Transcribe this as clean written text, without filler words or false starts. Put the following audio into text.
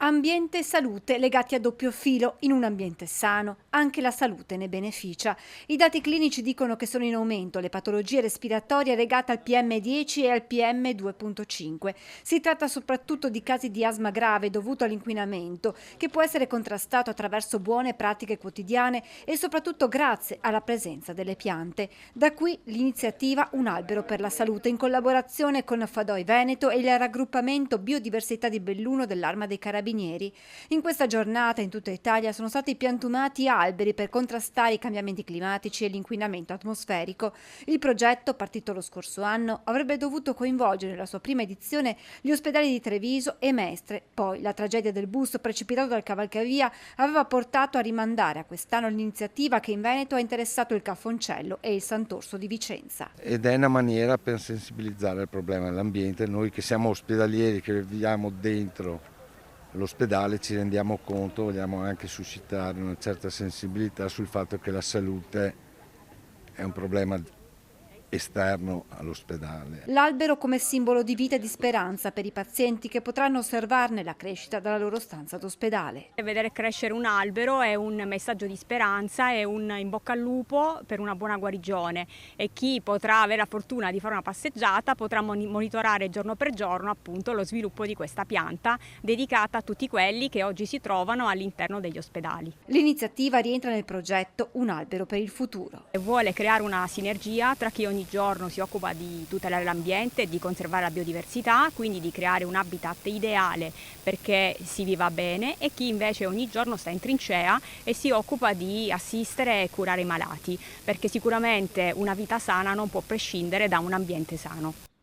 Ambiente e salute legati a doppio filo. In un ambiente sano anche la salute ne beneficia. I dati clinici dicono che sono in aumento le patologie respiratorie legate al PM10 e al PM2.5. Si tratta soprattutto di casi di asma grave dovuto all'inquinamento, che può essere contrastato attraverso buone pratiche quotidiane e soprattutto grazie alla presenza delle piante. Da qui l'iniziativa Un albero per la salute in collaborazione con Fadoi Veneto e il raggruppamento Biodiversità di Belluno dell'Arma dei Carabinieri. In questa giornata in tutta Italia sono stati piantumati alberi per contrastare i cambiamenti climatici e l'inquinamento atmosferico. Il progetto, partito lo scorso anno, avrebbe dovuto coinvolgere nella sua prima edizione gli ospedali di Treviso e Mestre. Poi la tragedia del bus precipitato dal cavalcavia aveva portato a rimandare a quest'anno l'iniziativa che in Veneto ha interessato il Cafoncello e il Sant'Orso di Vicenza. Ed è una maniera per sensibilizzare il problema dell'ambiente. Noi che siamo ospedalieri, che viviamo dentro l'ospedale, ci rendiamo conto, vogliamo anche suscitare una certa sensibilità sul fatto che la salute è un problema esterno all'ospedale. L'albero come simbolo di vita e di speranza per i pazienti che potranno osservarne la crescita dalla loro stanza d'ospedale. Vedere crescere un albero è un messaggio di speranza, è un in bocca al lupo per una buona guarigione, e chi potrà avere la fortuna di fare una passeggiata potrà monitorare giorno per giorno appunto lo sviluppo di questa pianta dedicata a tutti quelli che oggi si trovano all'interno degli ospedali. L'iniziativa rientra nel progetto Un albero per il futuro. E vuole creare una sinergia tra chi ogni giorno si occupa di tutelare l'ambiente e di conservare la biodiversità, quindi di creare un habitat ideale perché si viva bene, e chi invece ogni giorno sta in trincea e si occupa di assistere e curare i malati, perché sicuramente una vita sana non può prescindere da un ambiente sano.